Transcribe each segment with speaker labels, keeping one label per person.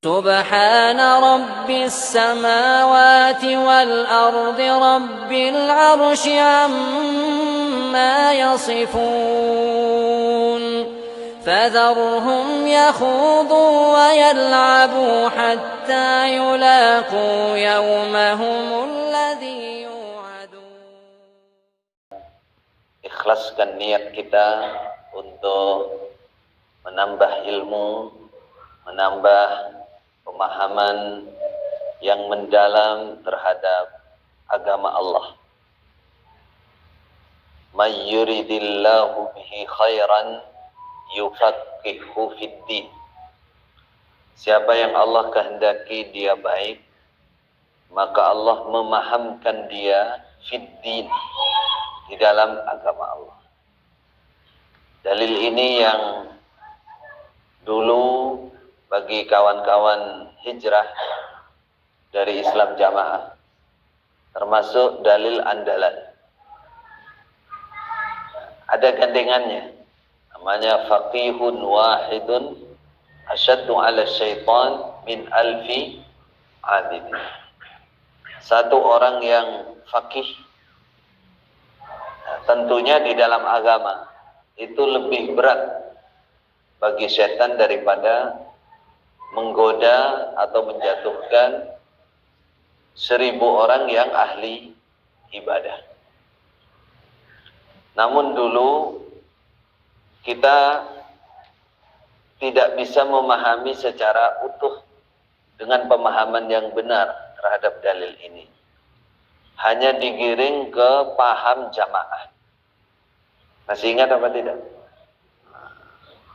Speaker 1: سبحان رب السماوات والأرض رب العرش عما يصفون فذرهم يخوضوا ويلعبوا حتى يلاقوا يومهم الذي يوعدون.
Speaker 2: Ikhlaskan niat kita untuk menambah ilmu, menambah pemahaman yang mendalam terhadap agama Allah. May yuridillahu bihi khairan yufaqihu fiddin. Siapa yang Allah kehendaki dia baik, maka Allah memahamkan dia fiddin, di dalam agama Allah. Dalil ini yang dulu bagi kawan-kawan hijrah dari Islam Jamaah termasuk dalil andalan. Ada gandengannya, namanya faqihun wahidun asyaddu ala syaitan min alfi abid. Satu orang yang faqih, tentunya di dalam agama itu lebih berat bagi setan daripada menggoda atau menjatuhkan 1000 orang yang ahli ibadah. Namun dulu kita tidak bisa memahami secara utuh dengan pemahaman yang benar terhadap dalil ini. Hanya digiring ke paham jamaah. Masih ingat apa tidak?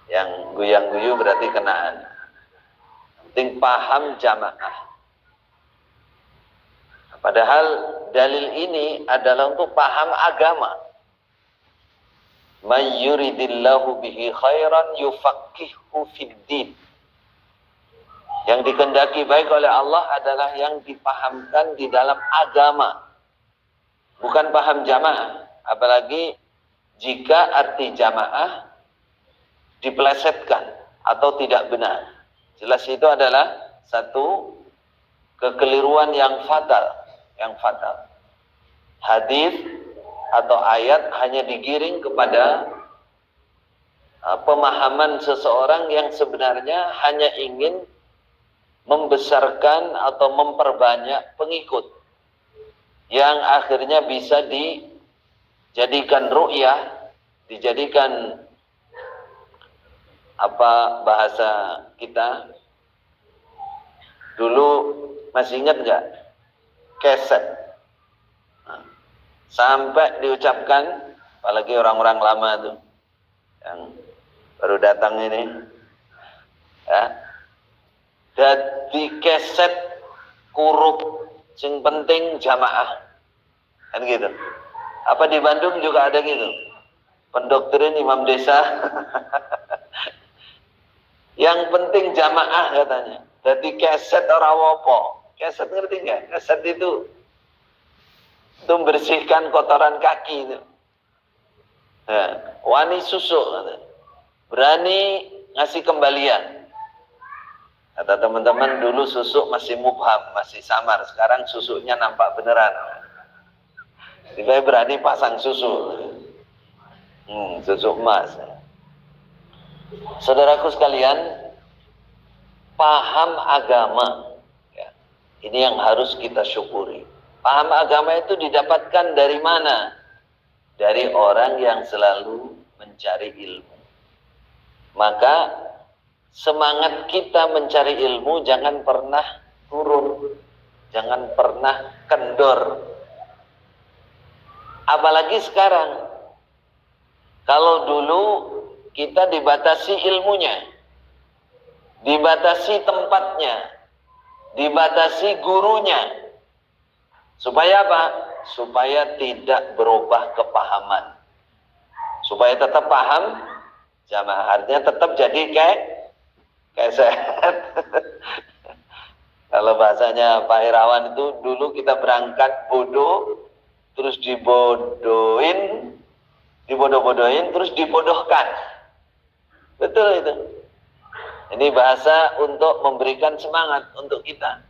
Speaker 2: Yang guyang-guyu berarti kenaan. Penting paham jamaah. Padahal dalil ini adalah untuk paham agama. May yuridillahu bihi khairan yufaqihu fiddin. Yang dikehendaki baik oleh Allah adalah yang dipahamkan di dalam agama, bukan paham jamaah. Apalagi jika arti jamaah dipelesetkan atau tidak benar. Jelas itu adalah satu kekeliruan yang fatal, Hadis atau ayat hanya digiring kepada pemahaman seseorang yang sebenarnya hanya ingin membesarkan atau memperbanyak pengikut, yang akhirnya bisa dijadikan ru'yah, dijadikan apa bahasa kita dulu, masih ingat nggak? Keset. Sampai diucapkan, apalagi orang-orang lama tuh yang baru datang ini, ya, jadi keset kurup sing penting jamaah, kan gitu. Apa di Bandung juga ada gitu, pendoktrin imam desa. Yang penting jamaah katanya. Jadi keset ora wopo. Keset ngerti nggak? Keset itu membersihkan kotoran kaki itu. Nah, wani susu, berani ngasih kembalian. Kata teman-teman dulu susuk masih mubham, masih samar. Sekarang susuknya nampak beneran. Dia berani pasang susu. Susu emas. Saudaraku sekalian, paham agama, ya, ini yang harus kita syukuri. Paham agama itu didapatkan dari mana? Dari orang yang selalu mencari ilmu. Maka semangat kita mencari ilmu jangan pernah turun, jangan pernah kendor. Apalagi sekarang. Kalau dulu kita dibatasi ilmunya, dibatasi tempatnya, dibatasi gurunya. Supaya apa? Supaya tidak berubah kepahaman. Supaya tetap paham jamaah, artinya tetap jadi keset. Kalau bahasanya Pak Irawan itu, dulu kita berangkat bodoh, terus dibodohin, dibodoh-bodohin, terus dibodohkan. Betul itu. Ini bahasa untuk memberikan semangat untuk kita.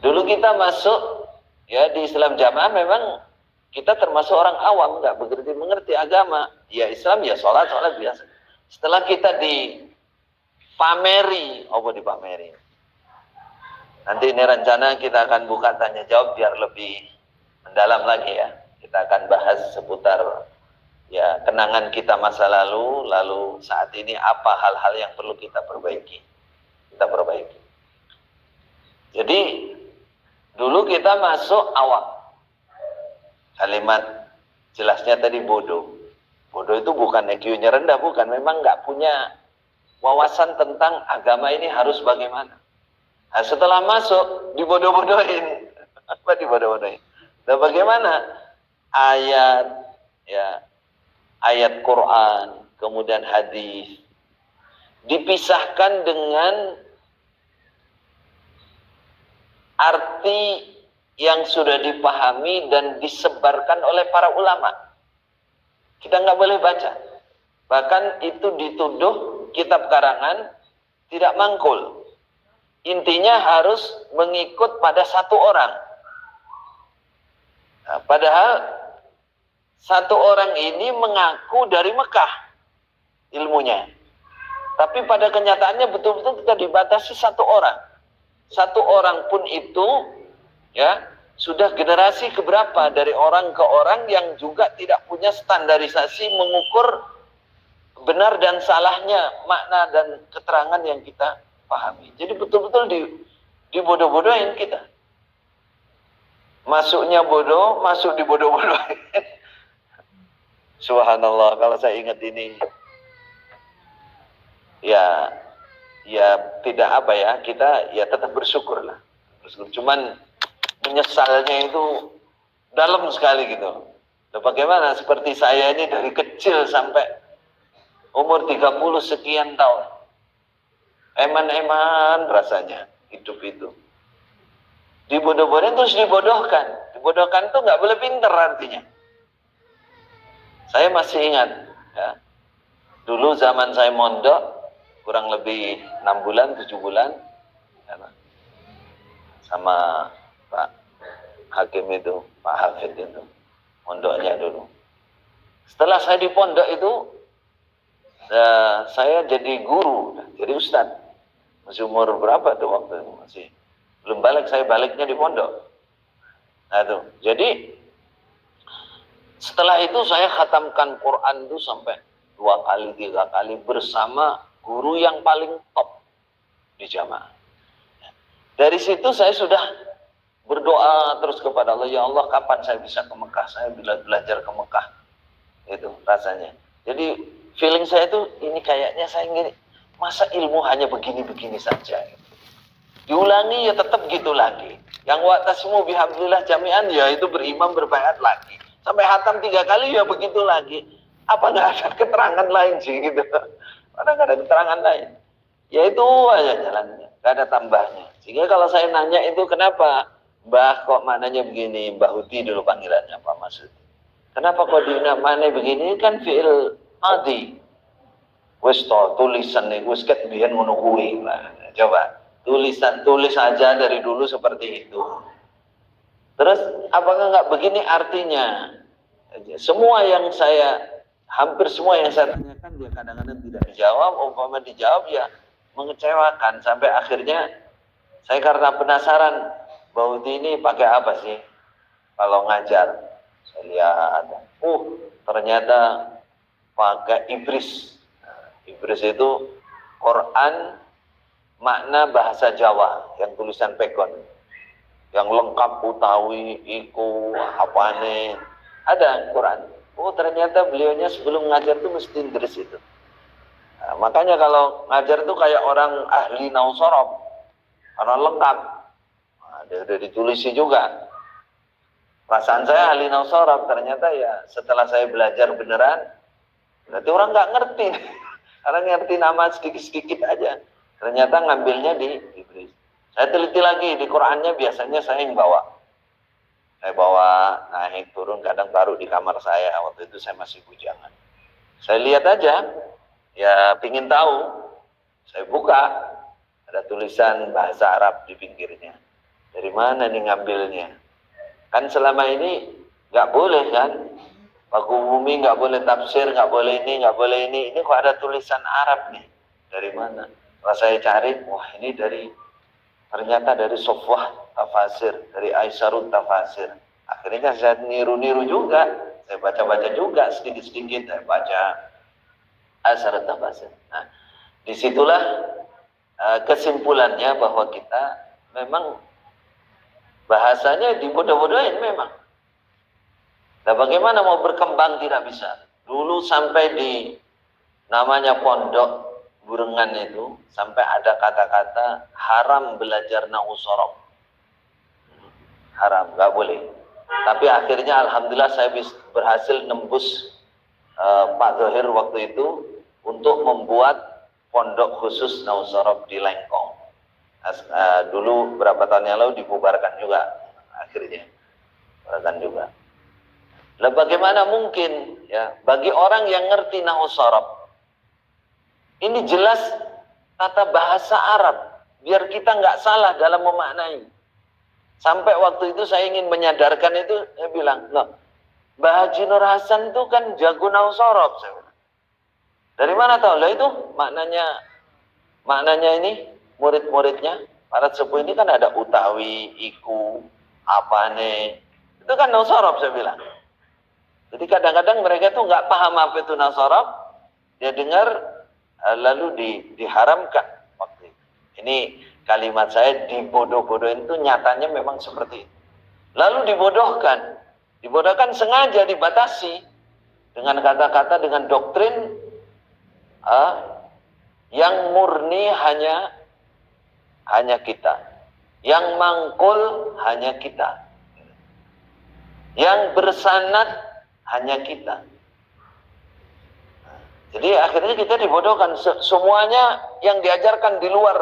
Speaker 2: Dulu kita masuk ya di Islam jamaah, memang kita termasuk orang awam, nggak mengerti agama. Ya Islam ya sholat biasa. Setelah kita dipameri, dipameri. Nanti ini rencana kita akan buka tanya jawab biar lebih mendalam lagi ya. Kita akan bahas seputar ya kenangan kita masa lalu, lalu saat ini apa hal-hal yang perlu kita perbaiki. Jadi dulu kita masuk awam. Kalimat jelasnya tadi bodoh. Bodoh itu bukan IQ-nya rendah, bukan. Memang nggak punya wawasan tentang agama ini harus bagaimana. Nah, setelah masuk dibodoh-bodohin. Apa dibodoh-bodohin? Dan bagaimana ayat Quran, kemudian hadis dipisahkan dengan arti yang sudah dipahami dan disebarkan oleh para ulama. Kita nggak boleh baca. Bahkan itu dituduh kitab karangan tidak mangkul. Intinya harus mengikut pada satu orang. Nah, padahal satu orang ini mengaku dari Mekah ilmunya. Tapi pada kenyataannya betul-betul kita dibatasi satu orang. Satu orang pun itu ya sudah generasi keberapa dari orang ke orang yang juga tidak punya standarisasi mengukur benar dan salahnya makna dan keterangan yang kita pahami. Jadi betul-betul dibodoh-bodohin kita. Masuknya bodoh, masuk dibodoh-bodohin. Subhanallah, kalau saya ingat ini ya tidak kita ya tetap bersyukur lah. Cuman menyesalnya itu dalam sekali gitu. Nah, bagaimana seperti saya ini dari kecil sampai umur 30 sekian tahun. Eman-eman rasanya hidup itu. Dibodoh-bodohin terus dibodohkan. Dibodohkan itu nggak boleh pinter artinya. Saya masih ingat ya. Dulu zaman saya mondok kurang lebih 6 bulan, 7 bulan ya, sama Pak Hakim itu, Pak Hafid itu, pondoknya dulu. Setelah saya di pondok itu, saya jadi guru, jadi ustadz. Masih umur berapa tuh waktu itu? Masih belum balik, saya baliknya di pondok. Nah itu, jadi setelah itu saya khatamkan Quran itu sampai 2 kali, 3 kali bersama guru yang paling top di jamaah. Dari situ saya sudah berdoa terus kepada Allah, ya Allah kapan saya bisa ke Mekah, saya belajar ke Mekah. Itu rasanya. Jadi feeling saya itu ini kayaknya saya gini, masa ilmu hanya begini-begini saja. Diulangi ya tetap gitu lagi. Yang wa'tasimu bihablillah jami'an ya itu berimam berbaiat lagi. Sampai hatam 3 kali ya begitu lagi. Apa nggak ada keterangan lain sih gitu? Ada nggak ada keterangan lain? Ya itu aja jalannya, nggak ada tambahnya. Sehingga kalau saya nanya itu kenapa Mbah kok maknanya begini, Mbah Huti dulu panggilannya apa maksud? Kenapa kok dinamanya begini? Kan fi'il adi. Wes to tulisan nih, wes ket biyen ngono kuwi. Coba tulis aja dari dulu seperti itu. Terus apakah nggak begini artinya? Semua yang hampir semua yang saya tanyakan dia kadang-kadang tidak dijawab, umpama dijawab ya mengecewakan. Sampai akhirnya saya karena penasaran, Bauti ini pakai apa sih kalau ngajar? Saya lihat, ternyata pakai ibris. Ibris itu Quran makna bahasa Jawa yang tulisan pekon, yang lengkap utawi iku apane ada Quran. Ternyata beliaunya sebelum ngajar tuh mesti ndres itu. Nah, makanya kalau ngajar tuh kayak orang ahli nausorob, karena lengkap. Nah, dia udah ditulisi juga. Perasaan saya ahli nausorob, ternyata ya setelah saya belajar beneran, berarti orang nggak ngerti. Karena ngerti nama sedikit-sedikit aja. Ternyata ngambilnya di ibris. Saya teliti lagi di Qurannya, biasanya saya yang bawa. Saya bawa naik turun, kadang taruh di kamar saya. Waktu itu saya masih bujangan. Saya lihat aja, ya pingin tahu. Saya buka, ada tulisan bahasa Arab di pinggirnya. Dari mana nih ngambilnya? Kan selama ini nggak boleh kan? Paku bumi nggak boleh tafsir, nggak boleh ini, nggak boleh ini. Ini kok ada tulisan Arab nih? Dari mana? Setelah saya cari, wah ini ternyata dari Sofwah Tafasir, dari Aisyarut Tafasir. Akhirnya saya niru-niru juga, saya baca-baca juga sedikit-sedikit, saya baca Aisyarut Tafasir. Nah, disitulah kesimpulannya bahwa kita memang bahasanya dibodoh-bodohin memang. Nah, bagaimana mau berkembang tidak bisa. Dulu sampai di namanya pondok Burengan itu sampai ada kata-kata haram belajar nahwu sorof. Haram, nggak boleh. Tapi akhirnya alhamdulillah saya berhasil nembus Pak Zohir waktu itu untuk membuat pondok khusus nahwu sorof di Lengkong. Dulu berapa tahun yang lalu dibubarkan juga akhirnya. Bubarkan juga. Lah bagaimana mungkin ya bagi orang yang ngerti nahwu sorof ini jelas tata bahasa Arab biar kita nggak salah dalam memaknai. Sampai waktu itu saya ingin menyadarkan itu, saya bilang, loh, Mbah Haji Nur Hasan itu kan jago nahwu sorof. Saya bilang. Dari mana tahu? Lah itu maknanya ini murid-muridnya para sepuh ini kan ada utawi, iku, apane. Itu kan nahwu sorof saya bilang. Jadi kadang-kadang mereka tuh nggak paham apa itu nahwu sorof, dia dengar lalu diharamkan waktu itu. Ini kalimat saya dibodoh-bodohin itu nyatanya memang seperti itu. Lalu dibodohkan sengaja dibatasi dengan kata-kata dengan doktrin yang murni hanya kita, yang mangkul hanya kita, yang bersanad hanya kita. Jadi akhirnya kita dibodohkan. Semuanya yang diajarkan di luar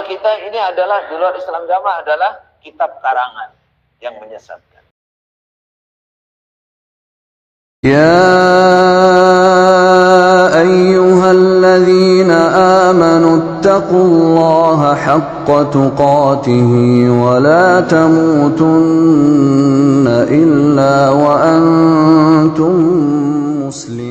Speaker 2: kita ini adalah di luar Islam agama adalah kitab karangan yang menyesatkan.
Speaker 3: Ya ayyuhalladzina amanu taqullaha haqqa tuqatih wa la tamutunna illa wa antum muslimun.